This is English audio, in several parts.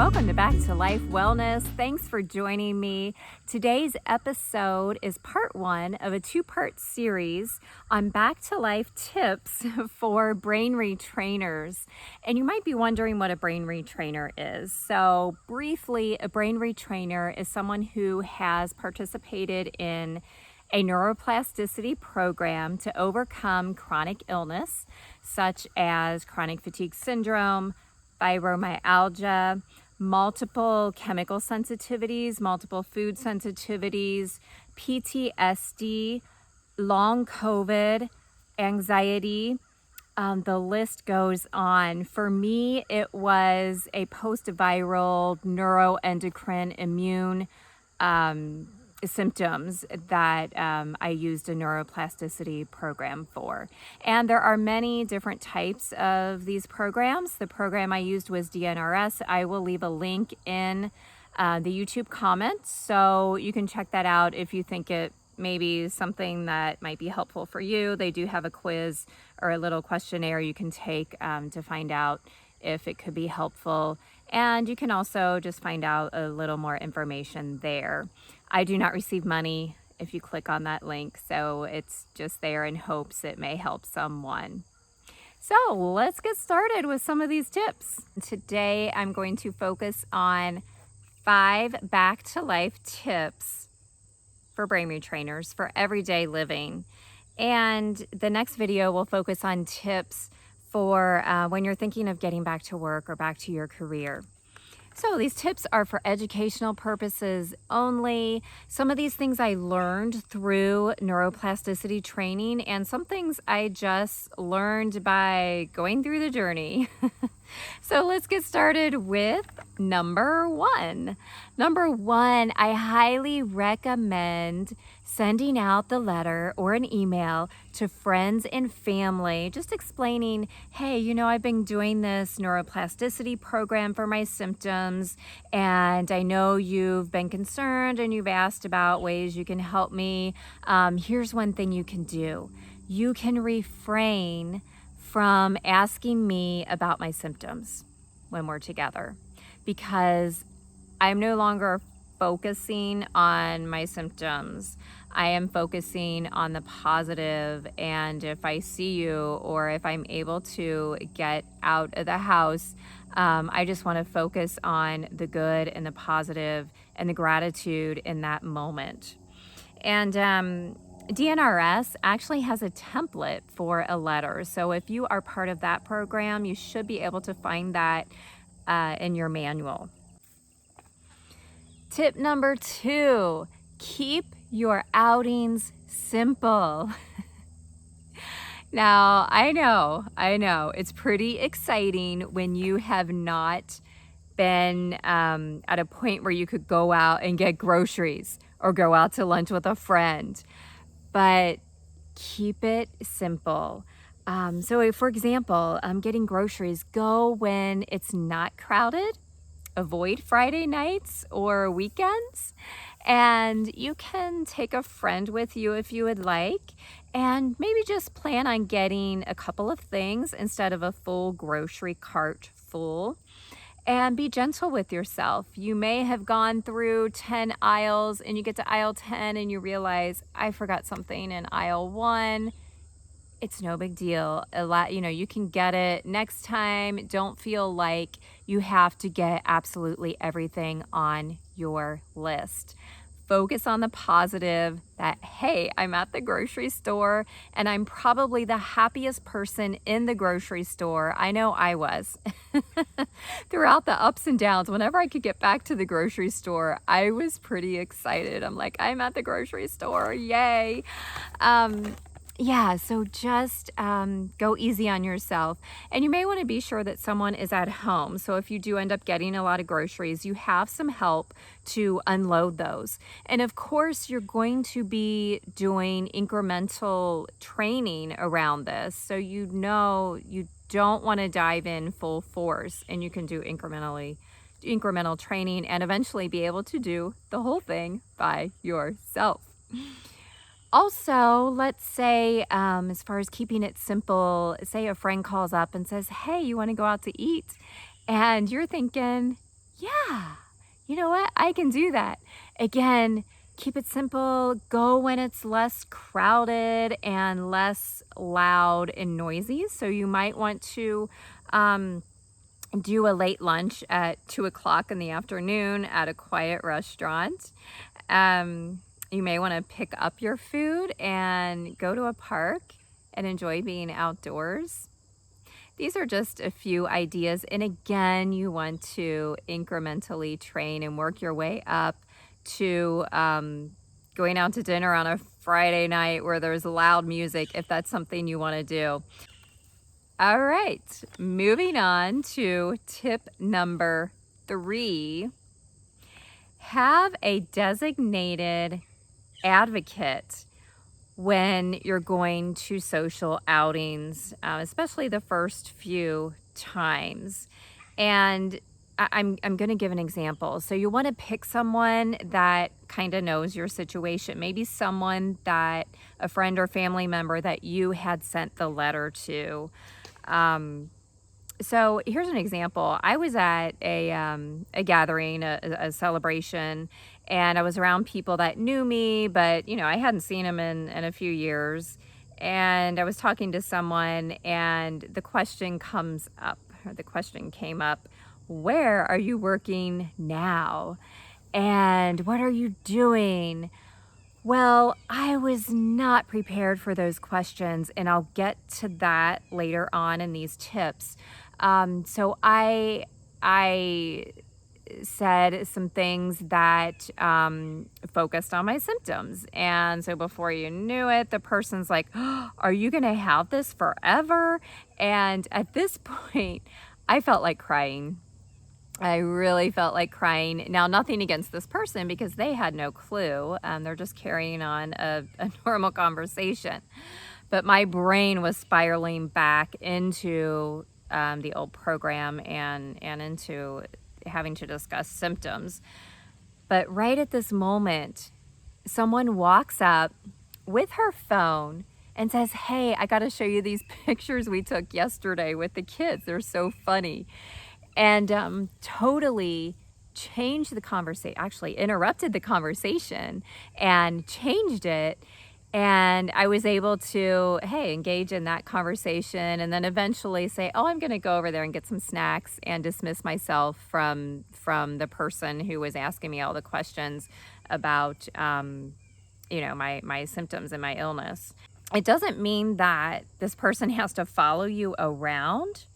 welcome to Back to Life Wellness. Thanks for joining me. Today's episode is part one of a two-part series on Back to Life tips for brain retrainers. And you might be wondering what a brain retrainer is. So briefly, a brain retrainer is someone who has participated in a neuroplasticity program to overcome chronic illness, such as chronic fatigue syndrome, fibromyalgia, multiple chemical sensitivities, multiple food sensitivities, PTSD, long COVID, anxiety. The list goes on. For me, it was a post-viral neuroendocrine immune symptoms that I used a neuroplasticity program for. And there are many different types of these programs. The program I used was DNRS. I will leave a link in the YouTube comments, so you can check that out if you think it may be something that might be helpful for you. They do have a quiz or a little questionnaire you can take to find out if it could be helpful. And you can also just find out a little more information there. I do not receive money if you click on that link, so it's just there in hopes it may help someone. So let's get started with some of these tips. Today I'm going to focus on 5 back to life tips for brain retrainers for everyday living. And the next video will focus on tips for when you're thinking of getting back to work or back to your career. So these tips are for educational purposes only. Some of these things I learned through neuroplasticity training, and some things I just learned by going through the journey. So let's get started with number one. Number one, I highly recommend sending out the letter or an email to friends and family, just explaining, hey, I've been doing this neuroplasticity program for my symptoms, and I know you've been concerned and you've asked about ways you can help me. Here's one thing you can do. You can refrain from asking me about my symptoms when we're together, because I'm no longer focusing on my symptoms. I am focusing on the positive, and if I see you or if I'm able to get out of the house, I just want to focus on the good and the positive and the gratitude in that moment. And DNRS actually has a template for a letter. So if you are part of that program, you should be able to find that in your manual. Tip number 2, keep your outings simple. Now, I know, it's pretty exciting when you have not been at a point where you could go out and get groceries or go out to lunch with a friend. But keep it simple. So for example, getting groceries, go when it's not crowded. Avoid Friday nights or weekends. And you can take a friend with you if you would like, and maybe just plan on getting a couple of things instead of a full grocery cart full. And be gentle with yourself. You may have gone through 10 aisles and you get to aisle 10 and you realize, I forgot something in aisle 1. It's no big deal. You can get it next time. Don't feel like you have to get absolutely everything on your list. Focus on the positive that, hey, I'm at the grocery store and I'm probably the happiest person in the grocery store. I know I was. Throughout the ups and downs, whenever I could get back to the grocery store, I was pretty excited. I'm like, I'm at the grocery store. Yay. So just go easy on yourself. And you may want to be sure that someone is at home. So if you do end up getting a lot of groceries, you have some help to unload those. And of course, you're going to be doing incremental training around this. So you don't want to dive in full force, and you can do incremental training and eventually be able to do the whole thing by yourself. Also, let's say, as far as keeping it simple, say a friend calls up and says, hey, you want to go out to eat? And you're thinking, Yeah, you know what? I can do that. Again, keep it simple. Go when it's less crowded and less loud and noisy. So you might want to um, do a late lunch at 2 o'clock in the afternoon at a quiet restaurant. You may want to pick up your food and go to a park and enjoy being outdoors. These are just a few ideas. And again, you want to incrementally train and work your way up to going out to dinner on a Friday night where there's loud music, if that's something you want to do. All right, moving on to tip number 3. Have a designated advocate when you're going to social outings, especially the first few times. And I'm going to give an example. So you want to pick someone that kind of knows your situation, maybe someone that a friend or family member that you had sent the letter to. So here's an example. I was at a gathering, a celebration, and I was around people that knew me, but I hadn't seen them in a few years. And I was talking to someone, and the question comes up, or the question came up, where are you working now? And what are you doing? Well, I was not prepared for those questions, and I'll get to that later on in these tips. So I said some things that focused on my symptoms, and so before you knew it, the person's like, oh, "Are you going to have this forever?" And at this point, I felt like crying. I really felt like crying. Now, nothing against this person because they had no clue. They're just carrying on a normal conversation. But my brain was spiraling back into the old program and into having to discuss symptoms. But right at this moment, someone walks up with her phone and says, "Hey, I got to show you these pictures we took yesterday with the kids. They're so funny." And totally changed the conversation, actually interrupted the conversation and changed it. And I was able to, hey, engage in that conversation and then eventually say, "Oh, I'm going to go over there and get some snacks," and dismiss myself from the person who was asking me all the questions about my symptoms and my illness. It doesn't mean that this person has to follow you around.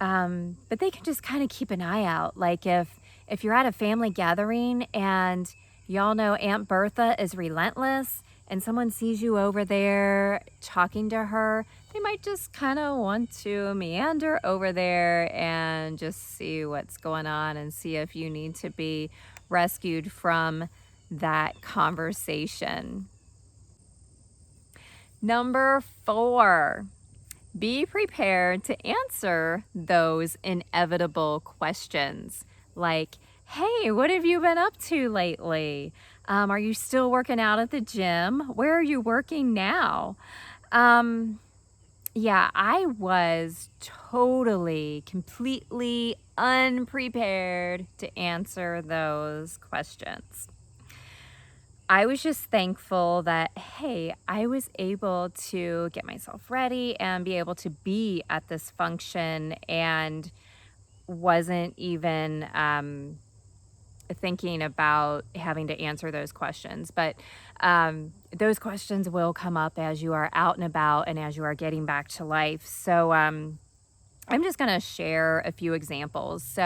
But they can just kind of keep an eye out. Like if you're at a family gathering and y'all know Aunt Bertha is relentless and someone sees you over there talking to her, they might just kind of want to meander over there and just see what's going on and see if you need to be rescued from that conversation. Number 4. Be prepared to answer those inevitable questions like, "Hey, what have you been up to lately? Are you still working out at the gym? Where are you working now?" Yeah, I was totally, completely unprepared to answer those questions. I was just thankful that, hey, I was able to get myself ready and be able to be at this function and wasn't even thinking about having to answer those questions. But those questions will come up as you are out and about and as you are getting back to life. So I'm just going to share a few examples.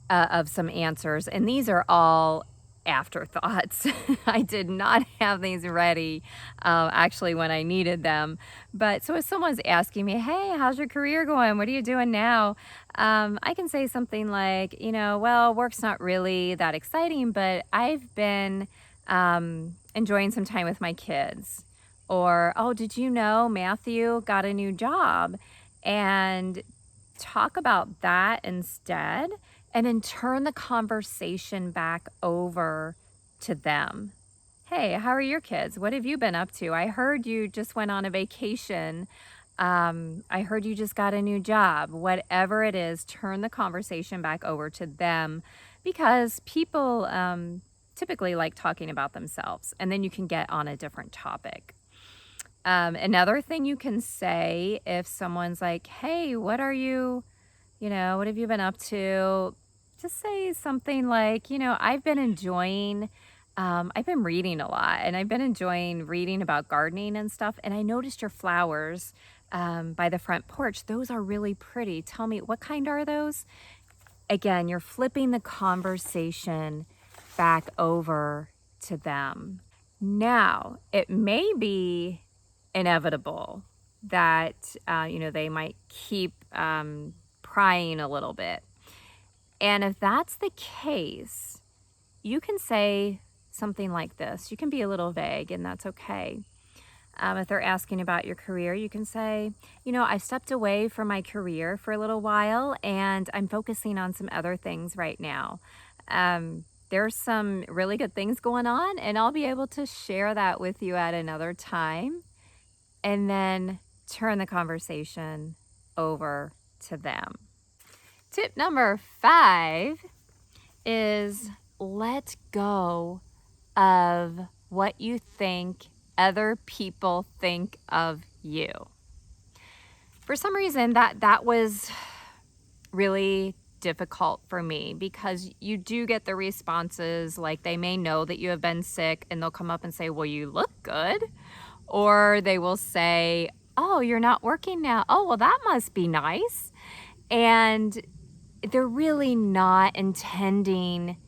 Of some answers, and these are all afterthoughts. I did not have these ready actually when I needed them. But so if someone's asking me, "Hey, how's your career going? What are you doing now?" I can say something like, "Well, work's not really that exciting, but I've been enjoying some time with my kids." Or, "Oh, did you know Matthew got a new job?" And talk about that instead, and then turn the conversation back over to them. "Hey, how are your kids? What have you been up to? I heard you just went on a vacation. I heard you just got a new job. Whatever it is, turn the conversation back over to them, because people typically like talking about themselves, and then you can get on a different topic. Another thing you can say if someone's like, hey, what are you, what have you been up to? Just say something like, I've been reading a lot, and I've been enjoying reading about gardening and stuff. And I noticed your flowers by the front porch. Those are really pretty. Tell me, what kind are those? Again, you're flipping the conversation back over to them. Now, it may be inevitable that, they might keep prying a little bit. And if that's the case, you can say something like this. You can be a little vague, and that's okay. If they're asking about your career, you can say, I stepped away from my career for a little while, and I'm focusing on some other things right now. There's some really good things going on, and I'll be able to share that with you at another time. And then turn the conversation over to them. Tip number 5 is let go of what you think other people think of you. For some reason, that was really difficult for me, because you do get the responses like they may know that you have been sick, and they'll come up and say, well, you look good. Or they will say, oh, you're not working now. Oh, well, that must be nice. And they're really not intending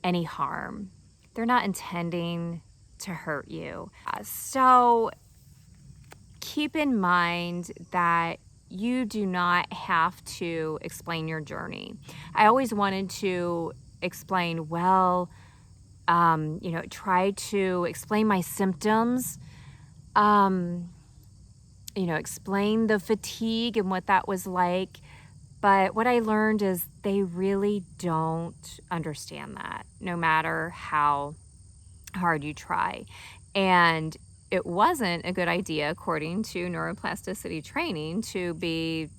any harm. They're not intending to hurt you. So keep in mind that you do not have to explain your journey. I always wanted to explain, try to explain my symptoms, explain the fatigue and what that was like. But what I learned is they really don't understand that, no matter how hard you try. And it wasn't a good idea, according to neuroplasticity training, to be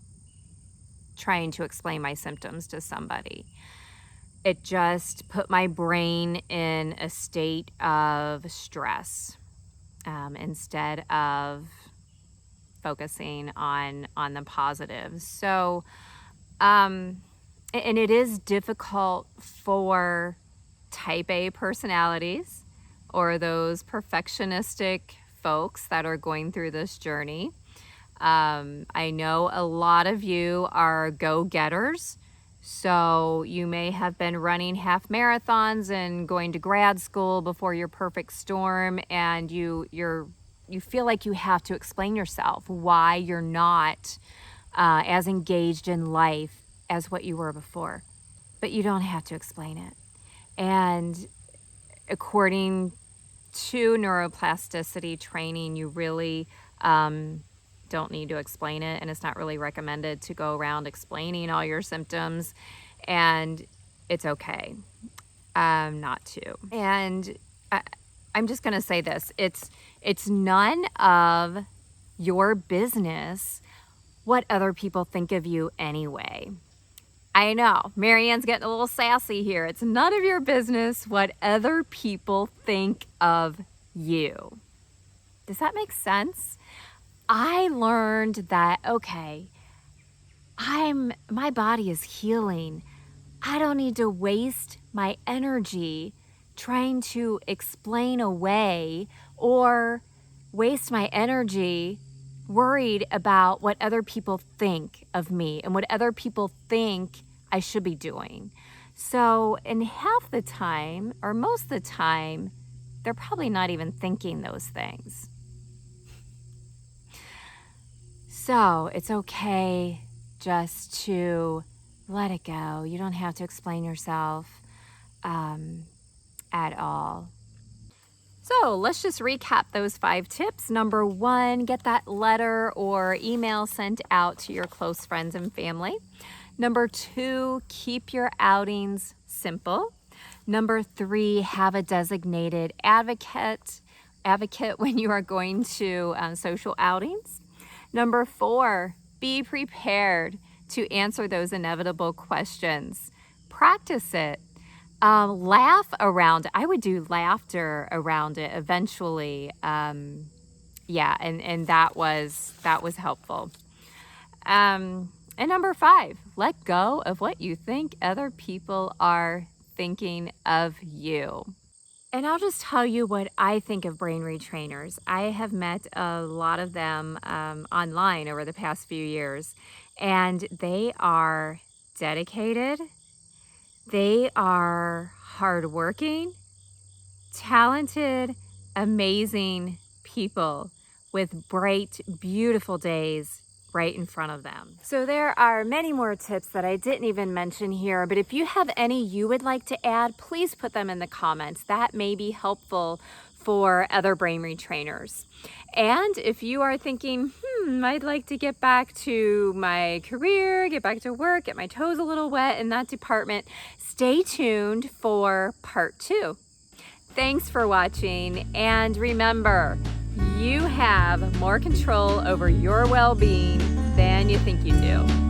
trying to explain my symptoms to somebody. It just put my brain in a state of stress, instead of focusing on the positives. So, and it is difficult for type A personalities, or those perfectionistic folks that are going through this journey. I know a lot of you are go-getters, so you may have been running half marathons and going to grad school before your perfect storm, and you feel like you have to explain yourself why you're not as engaged in life as what you were before. But you don't have to explain it. And according to neuroplasticity training, you really don't need to explain it, and it's not really recommended to go around explaining all your symptoms, and it's okay not to. And I'm just going to say this, it's none of your business what other people think of you anyway. I know, Marianne's getting a little sassy here. It's none of your business what other people think of you. Does that make sense? I learned that, okay, my body is healing. I don't need to waste my energy trying to explain away, or waste my energy worried about what other people think of me and what other people think I should be doing. So, in half the time, or most of the time, they're probably not even thinking those things. So, it's okay just to let it go. You don't have to explain yourself at all. So let's just recap those 5 tips. Number 1, get that letter or email sent out to your close friends and family. Number 2, keep your outings simple. Number 3, have a designated advocate when you are going to social outings. Number 4, be prepared to answer those inevitable questions. Practice it. Laugh around it. I would do laughter around it eventually. Yeah, and that was helpful. And number 5, let go of what you think other people are thinking of you. And I'll just tell you what I think of brain retrainers. I have met a lot of them online over the past few years, and they are dedicated, they are hardworking, talented, amazing people with bright, beautiful days right in front of them. So there are many more tips that I didn't even mention here, but if you have any you would like to add, please put them in the comments. That may be helpful for other brain retrainers. And if you are thinking, I'd like to get back to my career, get back to work, get my toes a little wet in that department, stay tuned for part 2. Thanks for watching, and remember, you have more control over your well-being than you think you do.